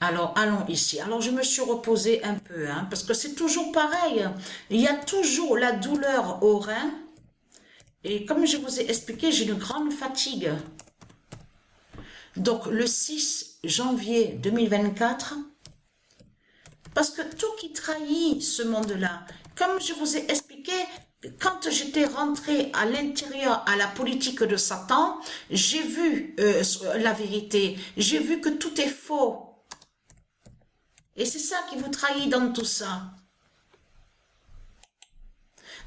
Alors, allons ici. Alors, je me suis reposée un peu, hein, parce que c'est toujours pareil. Il y a toujours la douleur au rein. Et comme je vous ai expliqué, j'ai une grande fatigue. Donc, le 6 janvier 2024, parce que tout qui trahit ce monde-là, comme je vous ai expliqué, quand j'étais rentrée à l'intérieur à la politique de Satan, j'ai vu la vérité, j'ai vu que tout est faux. Et c'est ça qui vous trahit dans tout ça.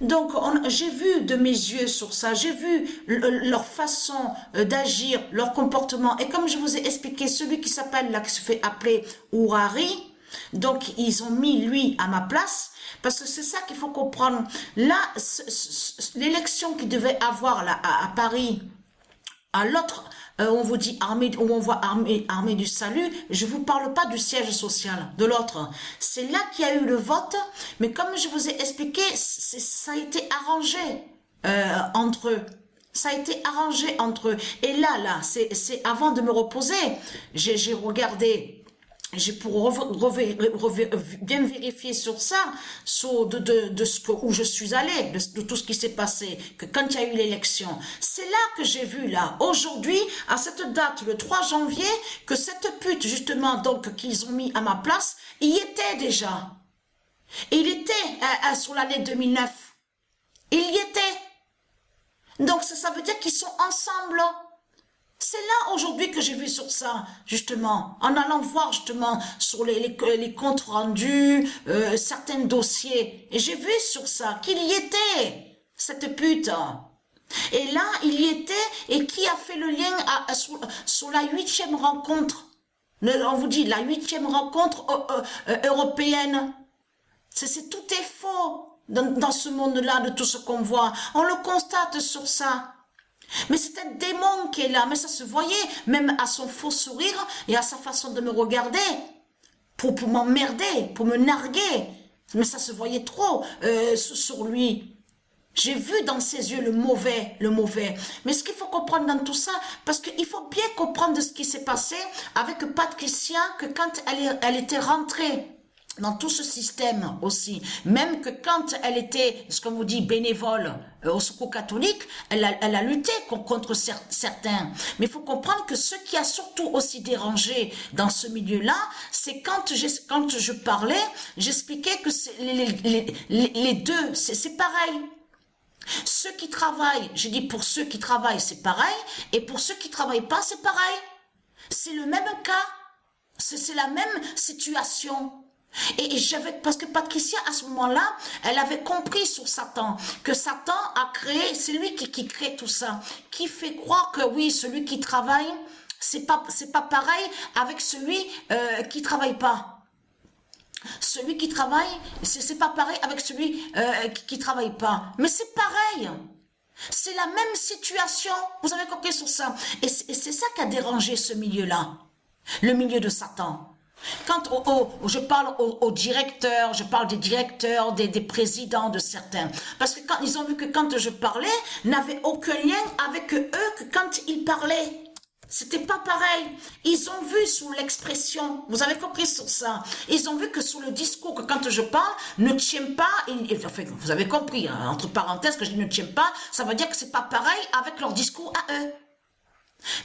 Donc, j'ai vu de mes yeux sur ça, j'ai vu leur façon d'agir, leur comportement. Et comme je vous ai expliqué, celui qui s'appelle, là, qui se fait appeler Ouari, donc ils ont mis lui à ma place, parce que c'est ça qu'il faut comprendre. Là, l'élection qu'il devait avoir là à Paris, à l'autre, on vous dit armée, où on voit armée du salut, je vous parle pas du siège social, de l'autre. C'est là qu'il y a eu le vote, mais comme je vous ai expliqué, ça a été arrangé entre eux. Ça a été arrangé entre eux. Et là, c'est avant de me reposer, j'ai regardé. J'ai pour bien vérifier sur ça, de ce que, où je suis allée, de tout ce qui s'est passé, que quand il y a eu l'élection, c'est là que j'ai vu là, aujourd'hui, à cette date, le 3 janvier, que cette pute, justement, donc, qu'ils ont mis à ma place, il y était déjà. Il était sur l'année 2009. Il y était. Donc, ça veut dire qu'ils sont ensemble. C'est là aujourd'hui que j'ai vu sur ça, justement, en allant voir justement sur les comptes rendus, certains dossiers. Et j'ai vu sur ça qu'il y était, cette pute. Et là, il y était, et qui a fait le lien sur la 8e rencontre. On vous dit, la 8e rencontre européenne. Tout est faux dans ce monde-là, de tout ce qu'on voit. On le constate sur ça. Mais c'est un démon qui est là, mais ça se voyait, même à son faux sourire et à sa façon de me regarder, pour m'emmerder, pour me narguer. Mais ça se voyait trop sur lui. J'ai vu dans ses yeux le mauvais, le mauvais. Mais ce qu'il faut comprendre dans tout ça, parce qu'il faut bien comprendre ce qui s'est passé avec Patricia, que quand elle était rentrée dans tout ce système aussi, même que quand elle était, ce qu'on vous dit, bénévole au secours catholique, elle a lutté contre certains. Mais il faut comprendre que ce qui a surtout aussi dérangé dans ce milieu-là, c'est quand je parlais, j'expliquais que les deux, c'est pareil. Ceux qui travaillent, je dis pour ceux qui travaillent, c'est pareil, et pour ceux qui travaillent pas, c'est pareil. C'est le même cas, c'est la même situation. Et parce que Patricia, à ce moment-là, elle avait compris sur Satan, que Satan a créé, c'est lui qui crée tout ça, qui fait croire que oui, celui qui travaille, c'est pas pareil avec celui qui travaille pas. Celui qui travaille, c'est pas pareil avec celui qui travaille pas. Mais c'est pareil. C'est la même situation. Vous avez compris sur ça. Et c'est ça qui a dérangé ce milieu-là. Le milieu de Satan. Quand je parle aux directeurs, je parle des directeurs, des présidents de certains. Parce que quand ils ont vu que quand je parlais, n'avait aucun lien avec eux que quand ils parlaient. C'était pas pareil. Ils ont vu sous l'expression, vous avez compris sur ça. Ils ont vu que sous le discours, que quand je parle, ne tient pas, enfin, vous avez compris, hein, entre parenthèses, que je ne tiens pas, ça veut dire que c'est pas pareil avec leur discours à eux.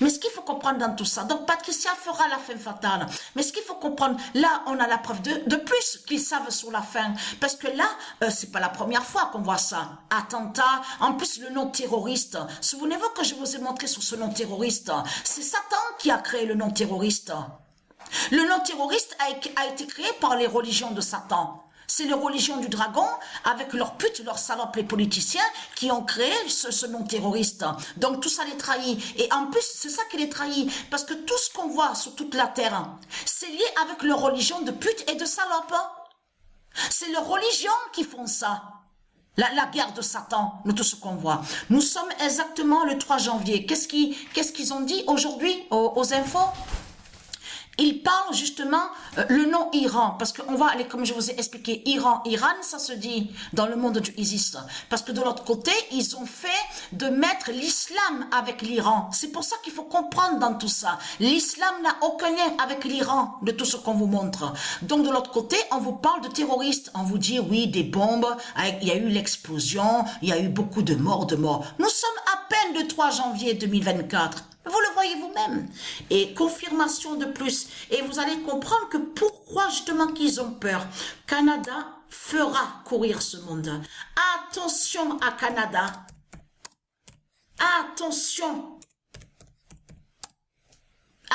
Mais ce qu'il faut comprendre dans tout ça, donc Patricia fera la fin fatale, mais ce qu'il faut comprendre, là on a la preuve de plus qu'ils savent sur la fin, parce que là, c'est pas la première fois qu'on voit ça, attentat, en plus le nom terroriste, souvenez-vous que je vous ai montré sur ce nom terroriste, c'est Satan qui a créé le nom terroriste. Le nom terroriste a été créé par les religions de Satan. C'est les religions du dragon, avec leurs putes, leurs salopes, les politiciens, qui ont créé ce nom terroriste. Donc tout ça les trahit. Et en plus, c'est ça qui les trahit. Parce que tout ce qu'on voit sur toute la terre, c'est lié avec leur religion de putes et de salopes. C'est leurs religions qui font ça. La guerre de Satan, de tout ce qu'on voit. Nous sommes exactement le 3 janvier. Qu'est-ce qu'ils ont dit aujourd'hui aux infos? il parle justement le nom Iran, parce qu'on va aller, comme je vous ai expliqué, Iran, Iran, ça se dit dans le monde du ISIS, parce que de l'autre côté, ils ont fait de mettre l'islam avec l'Iran. C'est pour ça qu'il faut comprendre dans tout ça. L'islam n'a aucun lien avec l'Iran, de tout ce qu'on vous montre. Donc de l'autre côté, on vous parle de terroristes, on vous dit oui, des bombes, il y a eu l'explosion, il y a eu beaucoup de morts, Nous sommes à peine le 3 janvier 2024. Vous le voyez vous-même. Et confirmation de plus. Et vous allez comprendre que pourquoi justement qu'ils ont peur. Canada fera courir ce monde. Attention à Canada. Attention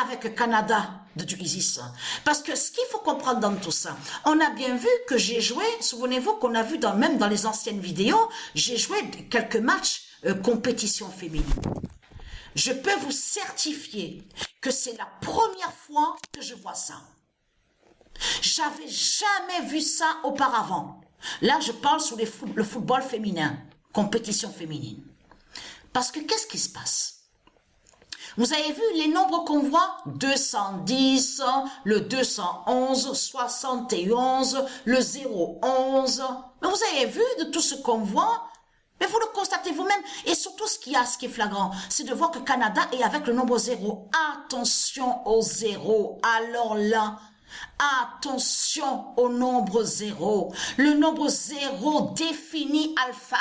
avec Canada du ISIS. Parce que ce qu'il faut comprendre dans tout ça, on a bien vu que j'ai joué, souvenez-vous qu'on a vu même dans les anciennes vidéos, j'ai joué quelques matchs compétition féminine. Je peux vous certifier que c'est la première fois que je vois ça. J'avais jamais vu ça auparavant. Là, je parle sur le football féminin, compétition féminine. Parce que qu'est-ce qui se passe? Vous avez vu les nombres qu'on voit? 210, le 211, 71, le 011. Mais vous avez vu de tout ce qu'on voit? Mais vous le constatez vous-même. Et surtout, ce qui est flagrant, c'est de voir que Canada est avec le nombre 0. Attention au 0. Alors là, attention au nombre 0. Le nombre 0 définit alpha.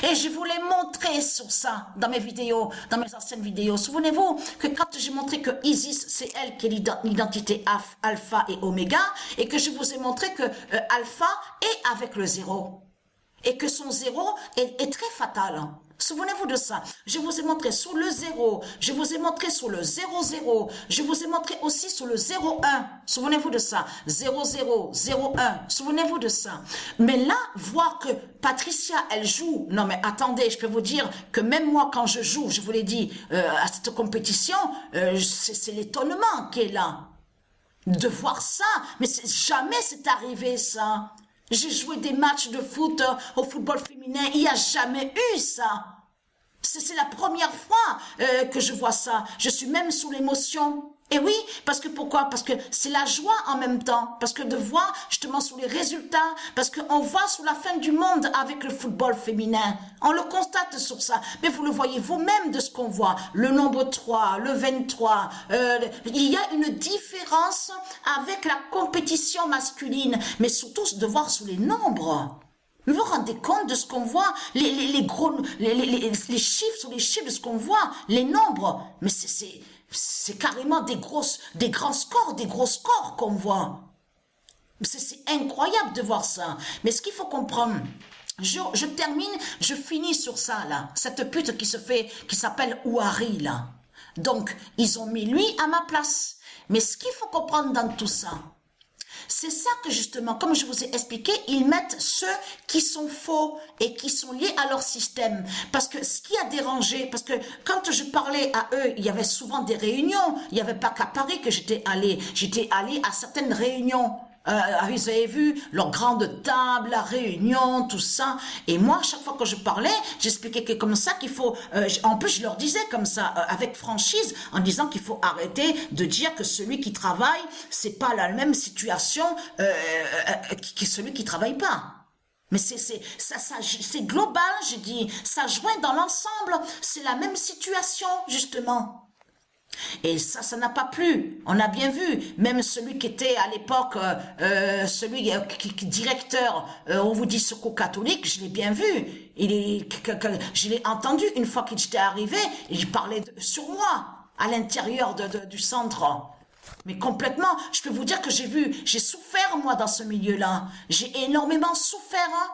Et je vous l'ai montré sur ça dans mes vidéos, dans mes anciennes vidéos. Souvenez-vous que quand j'ai montré que Isis, c'est elle qui est l'identité alpha et oméga, et que je vous ai montré que alpha est avec le 0. Et que son 0 est très fatal. Souvenez-vous de ça. Je vous ai montré sur le 0, je vous ai montré sur le 00, je vous ai montré aussi sur le 01. Souvenez-vous de ça. 00, 01. Souvenez-vous de ça. Mais là, voir que Patricia, elle joue. Non mais attendez, je peux vous dire que même moi, quand je joue, je vous l'ai dit, à cette compétition, c'est l'étonnement qui est là. De voir ça. Mais jamais c'est arrivé ça. J'ai joué des matchs de foot au football féminin, il n'y a jamais eu ça. C'est la première fois que je vois ça. Je suis même sous l'émotion. Et oui, parce que pourquoi? Parce que c'est la joie en même temps. Parce que de voir justement sur les résultats, parce qu'on voit sur la fin du monde avec le football féminin. On le constate sur ça. Mais vous le voyez vous-même de ce qu'on voit. Le nombre 3, le 23. Il y a une différence avec la compétition masculine. Mais surtout de voir sur les nombres. Vous vous rendez compte de ce qu'on voit, les chiffres sur les chiffres de ce qu'on voit, les nombres. Mais c'est carrément des grands scores, des gros scores qu'on voit. C'est incroyable de voir ça. Mais ce qu'il faut comprendre, je termine, je finis sur ça là. Cette pute qui s'appelle Ouari là. Donc, ils ont mis lui à ma place. Mais ce qu'il faut comprendre dans tout ça, c'est ça que justement, comme je vous ai expliqué, ils mettent ceux qui sont faux et qui sont liés à leur système. Parce que ce qui a dérangé, parce que quand je parlais à eux, il y avait souvent des réunions. Il n'y avait pas qu'à Paris que j'étais allée. J'étais allée à certaines réunions. Vous avez vu leur grande table, la réunion, tout ça. Et moi, chaque fois que je parlais, j'expliquais que comme ça qu'il faut. En plus, je leur disais comme ça, avec franchise, en disant qu'il faut arrêter de dire que celui qui travaille, c'est pas la même situation que celui qui travaille pas. Mais c'est global, j'ai dit. Ça joint dans l'ensemble. C'est la même situation, justement. Et ça n'a pas plu. On a bien vu, même celui qui était à l'époque, celui qui directeur, on vous dit secours catholique, je l'ai bien vu. Je l'ai entendu une fois qu'il était arrivé, il parlait sur moi, à l'intérieur du centre. Mais complètement, je peux vous dire que j'ai souffert moi dans ce milieu-là. J'ai énormément souffert, hein.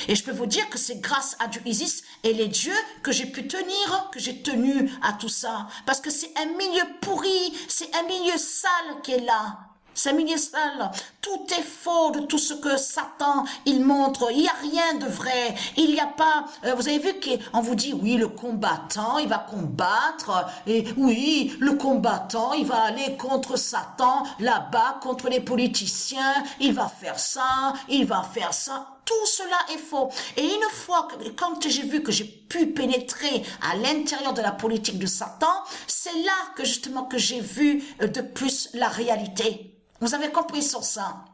Et je peux vous dire que c'est grâce à du Isis et les dieux que j'ai pu tenir, que j'ai tenu à tout ça. Parce que c'est un milieu pourri, c'est un milieu sale qui est là. C'est un milieu sale. Tout est faux de tout ce que Satan, il montre. Il n'y a rien de vrai. Il n'y a pas... vous avez vu qu'on vous dit, oui, le combattant, il va combattre. Et oui, le combattant, il va aller contre Satan, là-bas, contre les politiciens. Il va faire ça, il va faire ça. tout cela est faux. Et une fois que, quand j'ai vu que j'ai pu pénétrer à l'intérieur de la politique de Satan, c'est là que justement que j'ai vu de plus la réalité. Vous avez compris sur ça?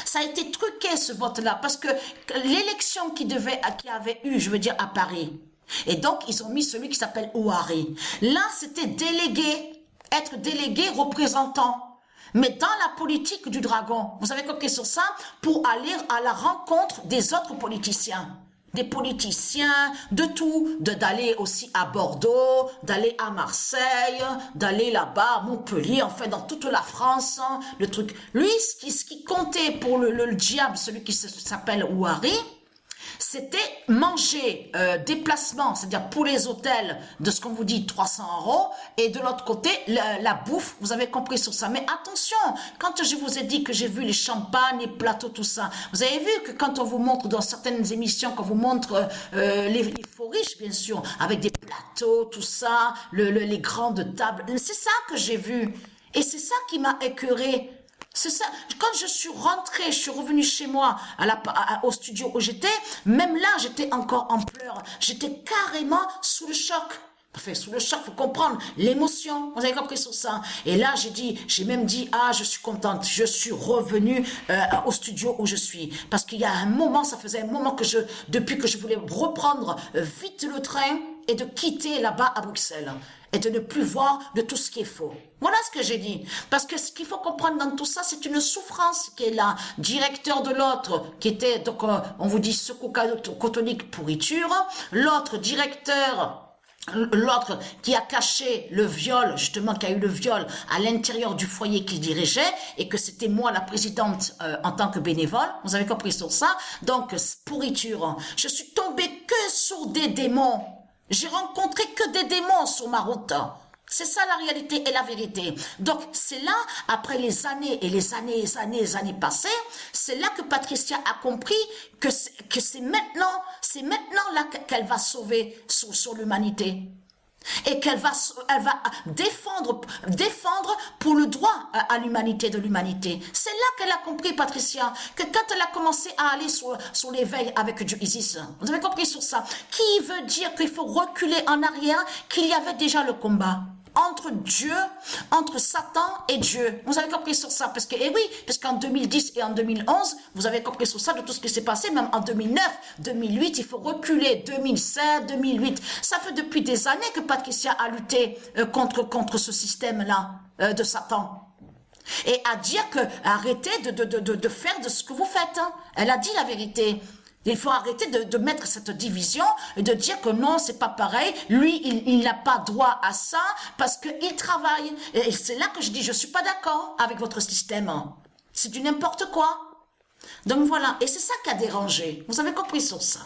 Ça a été truqué ce vote-là parce que l'élection qui avait eu, je veux dire, à Paris. Et donc, ils ont mis celui qui s'appelle Ouari. Là, c'était être délégué représentant. Mais dans la politique du dragon, vous avez compris sur ça, pour aller à la rencontre des autres politiciens. Des politiciens, de tout, d'aller aussi à Bordeaux, d'aller à Marseille, d'aller là-bas à Montpellier, enfin dans toute la France, hein, le truc. Lui, ce qui comptait pour le diable, celui qui s'appelle Ouari, c'était manger déplacement, c'est-à-dire pour les hôtels de ce qu'on vous dit 300 €, et de l'autre côté la bouffe, vous avez compris sur ça. Mais attention, quand je vous ai dit que j'ai vu les champagnes, les plateaux, tout ça, vous avez vu que quand on vous montre dans certaines émissions, quand on vous montre les faux riches, bien sûr, avec des plateaux, tout ça, les grandes tables, c'est ça que j'ai vu. Et c'est ça qui m'a écœuré. C'est ça. Quand je suis rentrée, je suis revenue chez moi au studio où j'étais, même là, j'étais encore en pleurs. J'étais carrément sous le choc. Enfin, sous le choc, faut comprendre l'émotion. Vous avez compris sur ça. Et là, j'ai même dit, ah, je suis contente. Je suis revenue au studio où je suis. Parce qu'il y a un moment, ça faisait un moment depuis que je voulais reprendre vite le train et de quitter là-bas à Bruxelles. Et de ne plus voir de tout ce qui est faux. Voilà ce que j'ai dit. Parce que ce qu'il faut comprendre dans tout ça, c'est une souffrance qui est là. Directeur de l'autre, qui était, donc on vous dit secours cotonique pourriture. L'autre directeur, l'autre qui a caché le viol, justement qui a eu le viol à l'intérieur du foyer qu'il dirigeait, et que c'était moi la présidente en tant que bénévole. Vous avez compris sur ça. Donc, pourriture. Je suis tombée que sur des démons. J'ai rencontré que des démons sur ma route. C'est ça la réalité et la vérité. Donc c'est là, après les années et les années passées, c'est là que Patricia a compris que c'est maintenant là qu'elle va sauver sur l'humanité. Et qu'elle va défendre pour le droit à l'humanité de l'humanité. C'est là qu'elle a compris, Patricia, que quand elle a commencé à aller sur l'éveil avec du Isis, vous avez compris sur ça, qui veut dire qu'il faut reculer en arrière, qu'il y avait déjà le combat entre Dieu, entre Satan et Dieu. Vous avez compris sur ça, parce que, eh oui, parce qu'en 2010 et en 2011, vous avez compris sur ça de tout ce qui s'est passé, même en 2009, 2008, il faut reculer, 2007, 2008. Ça fait depuis des années que Patricia a lutté contre ce système-là de Satan. Et à dire que, arrêtez de faire de ce que vous faites. Hein. Elle a dit la vérité. Il faut arrêter de mettre cette division et de dire que non, c'est pas pareil. Lui, il n'a pas droit à ça parce qu'il travaille. Et c'est là que je dis, je suis pas d'accord avec votre système. C'est du n'importe quoi. Donc voilà. Et c'est ça qui a dérangé. Vous avez compris sur ça.